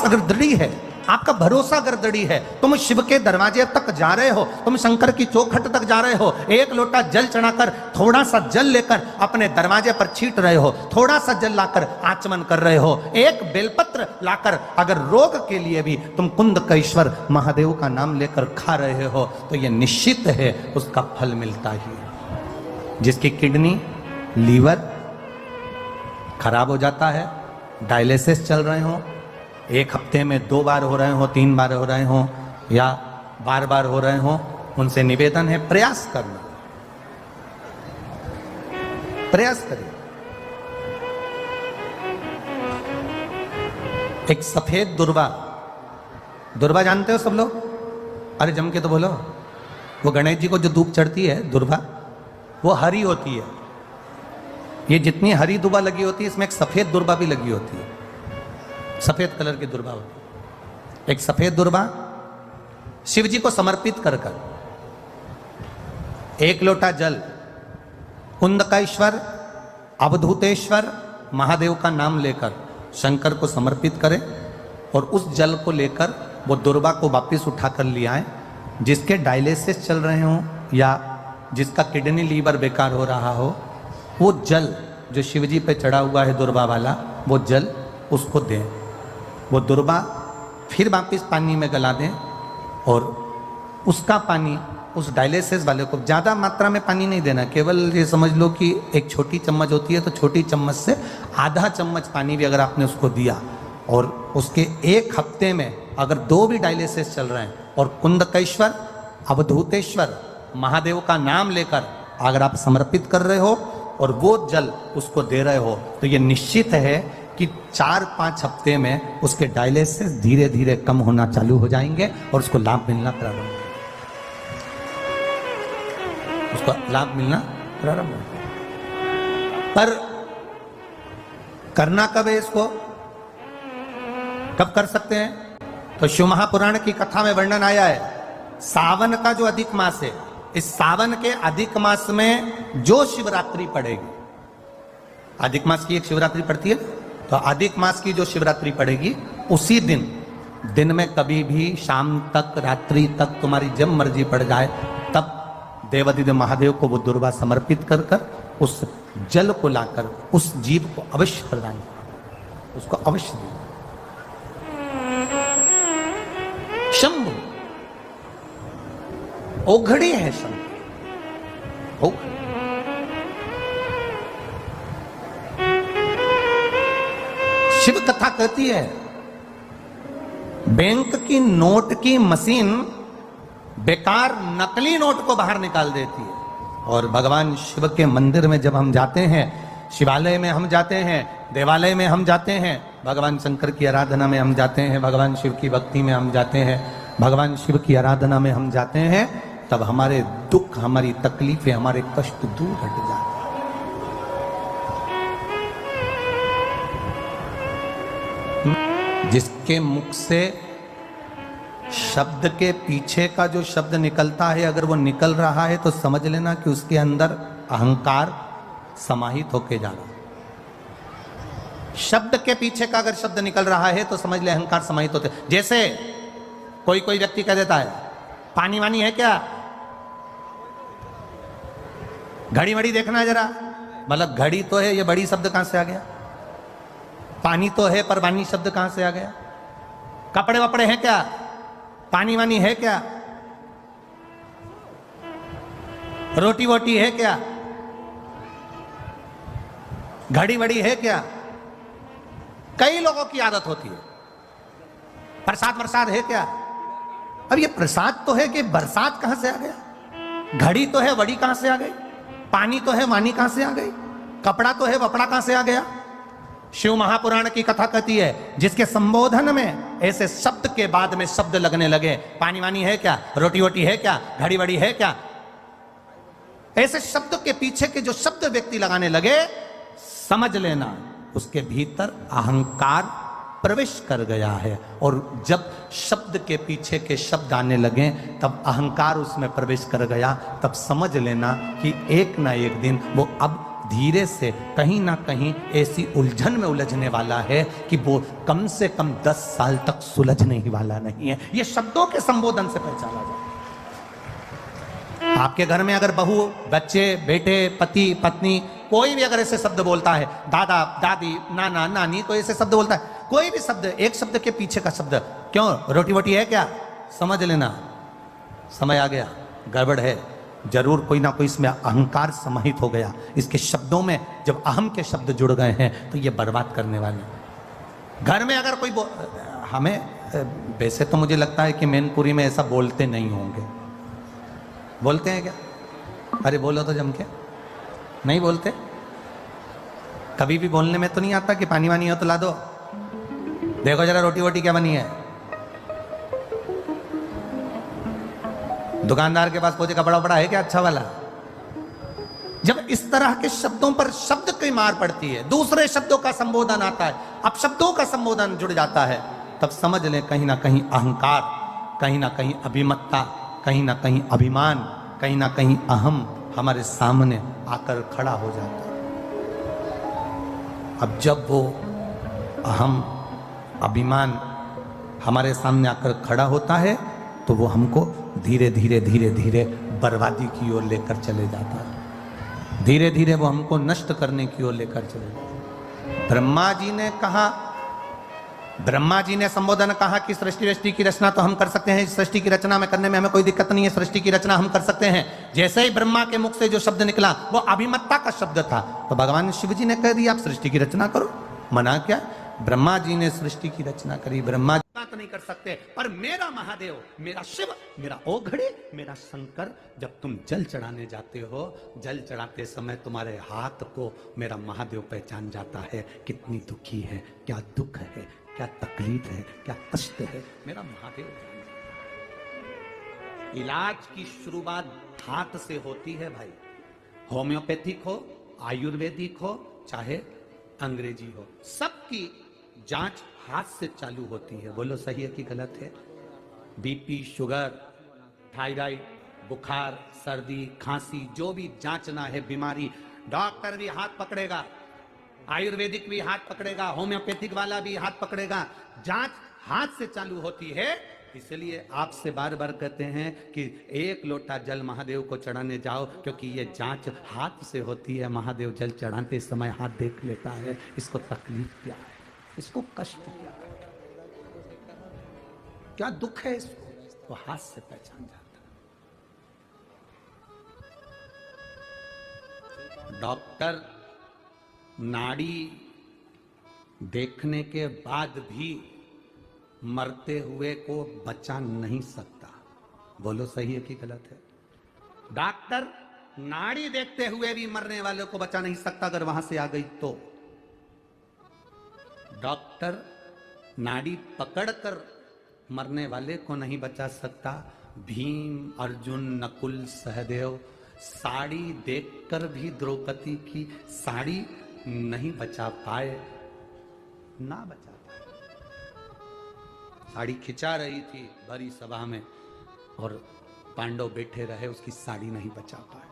अगर दृढ़ है, आपका भरोसा अगर दृढ़ है, तुम शिव के दरवाजे तक जा रहे हो, तुम शंकर की चौखट तक जा रहे हो, एक लोटा जल चढ़ाकर थोड़ा सा जल लेकर अपने दरवाजे पर छींट रहे हो, थोड़ा सा जल लाकर आचमन कर रहे हो, एक बेलपत्र लाकर अगर रोग के लिए भी तुम कुंदकेश्वर महादेव का नाम लेकर खा रहे हो, तो यह निश्चित है उसका फल मिलता ही है। जिसकी किडनी, लीवर खराब हो जाता है, डायलिसिस चल रहे हो, एक हफ्ते में 2 बार हो रहे हो, 3 बार हो रहे हो, या बार बार हो रहे हो, उनसे निवेदन है प्रयास करना, प्रयास करिए। एक सफेद दुर्वा, दुर्वा जानते हो सब लोग? अरे जम के तो बोलो। वो गणेश जी को जो धूप चढ़ती है दुर्वा, वो हरी होती है। ये जितनी हरी दुर्वा लगी होती है, इसमें एक सफेद दुर्वा भी लगी होती है, सफेद कलर की दुर्वा होती है। एक सफेद दुर्वा शिव जी को समर्पित कर कर 1 लोटा जल कुंदकेश्वर अवधूतेश्वर महादेव का नाम लेकर शंकर को समर्पित करें, और उस जल को लेकर वो दुर्वा को वापस उठाकर ले आए। जिसके डायलिसिस चल रहे हो या जिसका किडनी लीवर बेकार हो रहा हो, वो जल जो शिव जी पे चढ़ा हुआ है दुर्वा वाला, वो जल उसको दें। वो दुर्वा फिर वापस पानी में गला दें, और उसका पानी उस डायलिसिस वाले को, ज़्यादा मात्रा में पानी नहीं देना, केवल ये समझ लो कि एक छोटी चम्मच होती है, तो छोटी चम्मच से आधा चम्मच पानी भी अगर आपने उसको दिया, और उसके 1 हफ्ते में अगर 2 भी डायलिसिस चल रहे हैं, और कुंदकेश्वर अवधूतेश्वर महादेव का नाम लेकर अगर आप समर्पित कर रहे हो और वो जल उसको दे रहे हो, तो ये निश्चित है कि 4-5 हफ्ते में उसके डायलिसिस धीरे धीरे कम होना चालू हो जाएंगे और उसको लाभ मिलना प्रारंभ होगा, उसको लाभ मिलना प्रारंभ होगा। पर करना कब है इसको, कब कर सकते हैं? तो शिव महापुराण की कथा में वर्णन आया है, सावन का जो अधिक मास है, इस सावन के अधिक मास में जो शिवरात्रि पड़ेगी, अधिक मास की एक शिवरात्रि पड़ती है, तो अधिक मास की जो शिवरात्रि पड़ेगी, उसी दिन में कभी भी शाम तक, रात्रि तक तुम्हारी जब मर्जी पड़ जाए, तब देवादिदेव महादेव को वो दुर्वा समर्पित कर कर उस जल को लाकर उस जीव को अवश्य प्रदान करो, उसको अवश्य दो। शंभु ओघड़ी है, शंभु ओघड़ी। शिव कथा कहती है, बैंक की नोट की मशीन बेकार नकली नोट को बाहर निकाल देती है, और भगवान शिव के मंदिर में जब हम जाते हैं, शिवालय में हम जाते हैं, देवालय में हम जाते हैं, भगवान शंकर की आराधना में हम जाते हैं, भगवान शिव की भक्ति में हम जाते हैं, भगवान शिव की आराधना में हम जाते हैं, तब हमारे दुख, हमारी तकलीफें, हमारे कष्ट दूर हट जाते हैं। जिसके मुख से शब्द के पीछे का जो शब्द निकलता है, अगर वो निकल रहा है, तो समझ लेना कि उसके अंदर अहंकार समाहित होके जा रहा है। शब्द के पीछे का अगर शब्द निकल रहा है, तो समझ ले अहंकार समाहित होते। जैसे कोई व्यक्ति कह देता है, पानी वानी है क्या, घड़ी वड़ी देखना जरा, मतलब घड़ी तो है, ये बड़ी शब्द कहां से आ गया? पानी तो है, पर वानी शब्द कहां से आ गया? कपड़े वपड़े हैं क्या, पानी वानी है क्या, रोटी वोटी है क्या, घड़ी वड़ी है क्या? कई लोगों की आदत होती है। प्रसाद वरसाद है क्या? अब ये प्रसाद तो है कि बरसात कहां से आ गया? घड़ी तो है, वड़ी कहां से आ गई? पानी तो है, वानी कहां से आ गई? कपड़ा तो है, वपड़ा कहां से आ गया? शिव महापुराण की कथा कहती है, जिसके संबोधन में ऐसे शब्द के बाद में शब्द लगने लगे, पानी वानी है क्या, रोटी वोटी है क्या, घड़ी वड़ी है क्या, ऐसे शब्द के पीछे के जो शब्द व्यक्ति लगाने लगे, समझ लेना उसके भीतर अहंकार प्रवेश कर गया है। और जब शब्द के पीछे के शब्द आने लगे, तब अहंकार उसमें प्रवेश कर गया, तब समझ लेना कि एक ना एक दिन वो अब धीरे से कहीं ना कहीं ऐसी उलझन में उलझने वाला है कि वो कम से कम 10 साल तक सुलझने ही वाला नहीं है। ये शब्दों के संबोधन से पहचाना जाए। आपके घर में अगर बहू, बच्चे, बेटे, पति, पत्नी, कोई भी अगर ऐसे शब्द बोलता है, दादा, दादी, नाना, नानी, कोई ऐसे शब्द बोलता है, कोई भी शब्द, एक शब्द के पीछे का शब्द, क्यों रोटी वोटी है क्या, समझ लेना समय आ गया, गड़बड़ है, जरूर कोई ना कोई इसमें अहंकार समाहित हो गया। इसके शब्दों में जब अहम के शब्द जुड़ गए हैं तो ये बर्बाद करने वाले। घर में अगर कोई हमें वैसे तो मुझे लगता है कि मैनपुरी में ऐसा बोलते नहीं होंगे, बोलते हैं क्या? अरे बोलो तो जम के, नहीं बोलते? कभी भी बोलने में तो नहीं आता कि पानी वानी हो तो ला दो, देखो जरा रोटी वोटी क्या बनी है। दुकानदार के पास पूछे कपड़ा वपड़ा है क्या अच्छा वाला? जब इस तरह के शब्दों पर शब्द की मार पड़ती है, दूसरे शब्दों का संबोधन आता है, अब शब्दों का संबोधन जुड़ जाता है, तब समझ लें कहीं ना कहीं अहंकार, कहीं ना कहीं अभिमत्ता, कहीं ना कहीं अभिमान, कहीं ना कहीं अहम हमारे सामने आकर खड़ा हो जाता है। अब जब वो अहम, अभिमान हमारे सामने आकर खड़ा होता है तो वो हमको धीरे धीरे धीरे धीरे बर्बादी की ओर लेकर चले जाता है, धीरे धीरे वो हमको नष्ट करने की ओर लेकर चले जाता है। ब्रह्मा जी ने कहा, ब्रह्मा जी ने संबोधन कहा कि सृष्टि की रचना तो हम कर सकते हैं, सृष्टि की रचना में करने में हमें कोई दिक्कत नहीं है, सृष्टि की रचना हम कर सकते हैं। जैसे ही ब्रह्मा के मुख से जो शब्द निकला वो अभिमत्ता का शब्द था, तो भगवान शिव जी ने कह दिया आप सृष्टि की रचना करो, मना क्या? ब्रह्मा जी ने सृष्टि की रचना करी, ब्रह्मा जी बात नहीं कर सकते, पर मेरा महादेव, मेरा शिव, मेरा ओघड़े, मेरा शंकर, जब तुम जल चढ़ाने जाते हो, जल चढ़ाते समय तुम्हारे हाथ को मेरा महादेव पहचान जाता है, कितनी दुखी है, क्या दुख है, क्या तकलीफ है, क्या कष्ट है, मेरा महादेव। इलाज की शुरुआत हाथ से होती है भाई, होम्योपैथिक हो, आयुर्वेदिक हो, चाहे अंग्रेजी हो, सबकी जांच हाथ से चालू होती है। बोलो सही है कि गलत है? बीपी, शुगर, थायराइड, बुखार, सर्दी, खांसी, जो भी जांचना है बीमारी, डॉक्टर भी हाथ पकड़ेगा, आयुर्वेदिक भी हाथ पकड़ेगा, होम्योपैथिक वाला भी हाथ पकड़ेगा, जांच हाथ से चालू होती है। इसलिए आपसे बार बार कहते हैं कि 1 लोटा जल महादेव को चढ़ाने जाओ, क्योंकि ये जांच हाथ से होती है। महादेव जल चढ़ाते समय हाथ देख लेता है, इसको तकलीफ क्या है, इसको कष्ट क्या है, क्या दुख है, इसको तो हाथ से पहचान जाता है। डॉक्टर नाड़ी देखने के बाद भी मरते हुए को बचा नहीं सकता। बोलो सही है कि गलत है? डॉक्टर नाड़ी देखते हुए भी मरने वाले को बचा नहीं सकता, अगर वहां से आ गई तो। डॉक्टर नाड़ी पकड़कर मरने वाले को नहीं बचा सकता। भीम, अर्जुन, नकुल, सहदेव साड़ी देखकर भी द्रौपदी की साड़ी नहीं बचा पाए, ना बचा पाए। साड़ी खिंचा रही थी भरी सभा में और पांडव बैठे रहे, उसकी साड़ी नहीं बचा पाए।